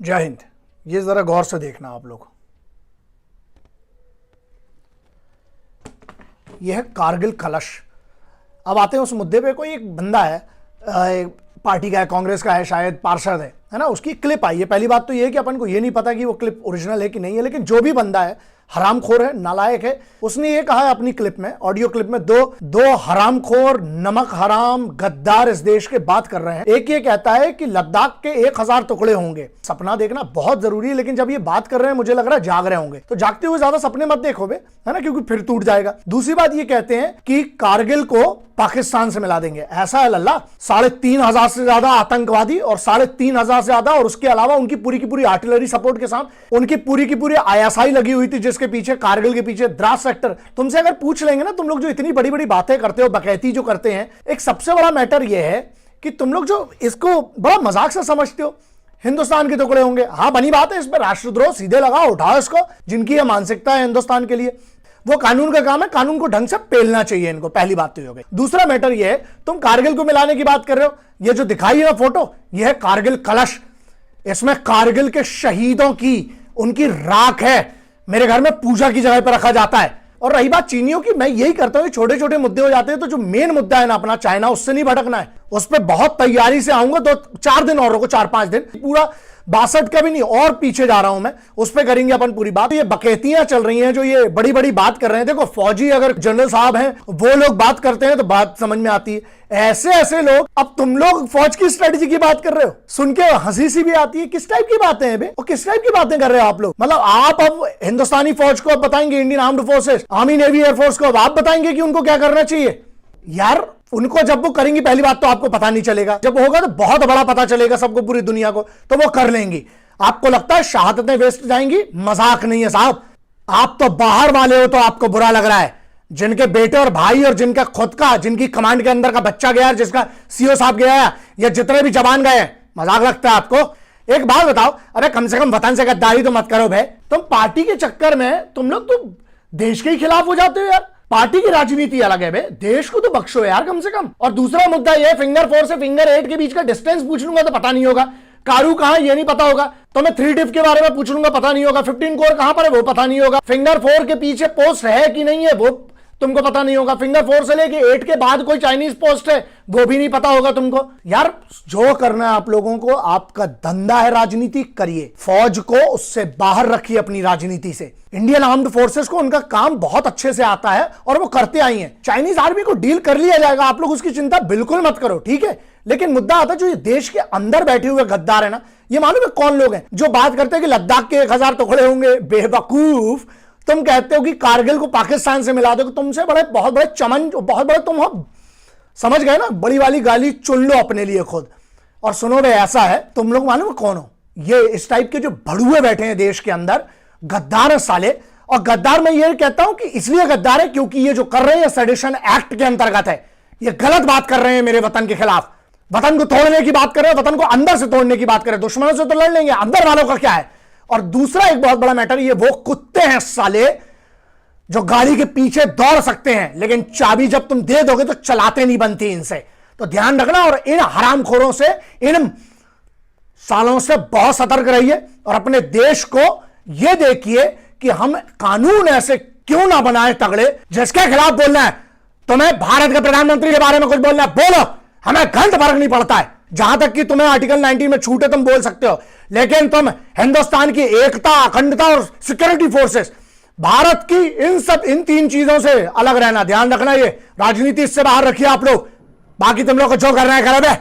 जय हिंद। ये जरा गौर से देखना आप लोग। यह है कारगिल कलश। अब आते हैं उस मुद्दे पे। कोई एक बंदा है, पार्टी का है, कांग्रेस का है, शायद पार्षद है ना, उसकी क्लिप आई है। पहली बात तो ये है कि अपन को ये नहीं पता कि वो क्लिप ओरिजिनल है कि नहीं है, लेकिन जो भी बंदा है हरामखोर है, नालायक है, उसने ये कहा है अपनी क्लिप में, ऑडियो क्लिप में, दो हरामखोर, नमक हराम, गद्दार इस देश के बात कर रहे हैं। एक ये कहता है कि लद्दाख के 1000 टुकड़े होंगे। सपना देखना बहुत जरूरी है, लेकिन जब ये बात कर रहे हैं मुझे लग रहा है जाग रहे होंगे। तो जागते हुए ज्यादा सपने मत देखो बे, है ना, क्योंकि फिर टूट जाएगा। दूसरी बात ये कहते हैं कि कारगिल को पाकिस्तान से मिला देंगे। ऐसा है लल्ला, 3500 से ज्यादा आतंकवादी और 3500 से ज्यादा, और उसके अलावा उनकी पूरी की पूरी आर्टिलरी सपोर्ट के साथ उनकी पूरी की पूरी आईएसआई लगी हुई थी, जिसके पीछे, कारगिल के पीछे द्रास सेक्टर। तुमसे अगर पूछ लेंगे ना, तुम लोग जो इतनी बड़ी बड़ी बातें करते हो, बकैती जो करते हैं, एक सबसे बड़ा मैटर यह है कि तुम लोग जो इसको बड़ा मजाक से समझते हो, हिंदुस्तान के टुकड़े होंगे। हाँ, बनी बात है, इस पर राष्ट्रद्रोह सीधे लगाओ, उठाओ इसको। जिनकी यह मानसिकता है हिंदुस्तान के लिए, वो कानून का काम है, कानून को ढंग से पेलना चाहिए इनको। पहली बात तो ये हो गई। दूसरा मैटर ये है, तुम कारगिल को मिलाने की बात कर रहे हो। ये जो दिखाई है ना फोटो, ये है कारगिल कलश। इसमें कारगिल के शहीदों की, उनकी राख है, मेरे घर में पूजा की जगह पर रखा जाता है। और रही बात चीनियों की, मैं यही करता हूं, छोटे छोटे मुद्दे हो जाते हैं, तो जो मेन मुद्दा है ना अपना चाइना, उससे नहीं भटकना है। उस पर बहुत तैयारी से आऊंगा। 2-4 दिन और रुको, 4-5 दिन, पूरा 62 का भी नहीं, और पीछे जा रहा हूं मैं। उस पर करेंगे अपन पूरी बात। ये बकैतियां चल रही हैं, जो ये बड़ी बड़ी बात कर रहे हैं। देखो, फौजी अगर जनरल साहब हैं, वो लोग बात करते हैं तो बात समझ में आती है। ऐसे ऐसे लोग, अब तुम लोग फौज की स्ट्रेटजी की बात कर रहे हो, सुन के हंसी सी भी आती है। किस टाइप की बातें हैं बे, और किस टाइप की बातें कर रहे हो आप लोग? मतलब आप अब हिंदुस्तानी फौज को अब बताएंगे, Indian armed forces, army, navy, air force को अब आप बताएंगे कि उनको क्या करना चाहिए? यार, उनको जब वो करेंगी, पहली बात तो आपको पता नहीं चलेगा। जब होगा तो बहुत बड़ा पता चलेगा सबको, पूरी दुनिया को, तो वो कर लेंगी। आपको लगता है शहादतें वेस्ट जाएंगी? मजाक नहीं है साहब। आप तो बाहर वाले हो तो आपको बुरा लग रहा है। जिनके बेटे और भाई और जिनका खुद का, जिनकी कमांड के अंदर का बच्चा गया, जिसका सीओ साहब गया है, या जितने भी जवान गए, मजाक लगता है आपको? एक बात बताओ, अरे कम से कम वतन से गद्दारी तो मत करो भाई। तुम पार्टी के चक्कर में तुम लोग तो देश के ही खिलाफ हो जाते हो यार। पार्टी की राजनीति अलग है बे, देश को तो बख्शो यार कम से कम। और दूसरा मुद्दा यह, फिंगर 4 से फिंगर 8 के बीच का डिस्टेंस पूछ लूंगा तो पता नहीं होगा। कारू कहां, ये नहीं पता होगा। तो मैं 3 डिप के बारे में पूछ लूंगा, पता नहीं होगा। 15 कोर कहां पर है, वो पता नहीं होगा। फिंगर 4 के पीछे पोस्ट है कि नहीं है, वो तुमको पता नहीं होगा। फिंगर 4 से लेके 8 के बाद कोई चाइनीज पोस्ट है, वो भी नहीं पता होगा तुमको। यार, जो करना है आप लोगों को, आपका धंधा है राजनीति, करिए। फौज को उससे बाहर रखिए अपनी राजनीति से। इंडियन आर्म्ड फोर्सेस को उनका काम बहुत अच्छे से आता है और वो करते आई हैं। चाइनीज आर्मी को डील कर लिया जाएगा, आप लोग उसकी चिंता बिल्कुल मत करो, ठीक है? लेकिन मुद्दा आता है, जो ये देश के अंदर बैठे हुए गद्दार है ना, ये मालूम है कौन लोग हैं? जो बात करते हैं कि लद्दाख के 1000 टुकड़े होंगे। बेवकूफ, तुम कहते हो कि कारगिल को पाकिस्तान से मिला दो। तुमसे बड़े, बहुत बड़े चमन, बहुत बड़े तुम हो, समझ गए ना? बड़ी वाली गाली चुन लो अपने लिए खुद। और सुनो भाई, ऐसा है, तुम लोग मालूम कौन हो? ये इस टाइप के जो भड़ुए बैठे हैं देश के अंदर, गद्दार है साले। और गद्दार मैं ये कहता हूं कि इसलिए गद्दार है क्योंकि ये जो कर रहे हैं सेडिशन एक्ट के अंतर्गत है। ये गलत बात कर रहे हैं मेरे वतन के खिलाफ। वतन को तोड़ने की बात कर रहे हैं, वतन को अंदर से तोड़ने की बात कर रहे हैं। दुश्मनों से तो लड़ लेंगे, अंदर वालों का क्या है? और दूसरा एक बहुत बड़ा मैटर, ये वो कुत्ते हैं साले जो गाड़ी के पीछे दौड़ सकते हैं, लेकिन चाबी जब तुम दे दोगे तो चलाते नहीं बनती इनसे। तो ध्यान रखना, और इन हरामखोरों से, इन सालों से बहुत सतर्क रहिए। और अपने देश को यह देखिए कि हम कानून ऐसे क्यों ना बनाए तगड़े, जिसके खिलाफ बोलना है। तुम्हें भारत के प्रधानमंत्री के बारे में कुछ बोलना है, बोलो, हमें घंट फर्क नहीं पड़ता है। जहां तक कि तुम्हें आर्टिकल 19 में छूटे, तुम बोल सकते हो। लेकिन तुम हिंदुस्तान की एकता, अखंडता और सिक्योरिटी फोर्सेस, भारत की इन 3 चीजों से अलग रहना। ध्यान रखना, ये राजनीति इससे बाहर रखिए आप लोग। बाकी तुम लोग को जो करना है करो बे।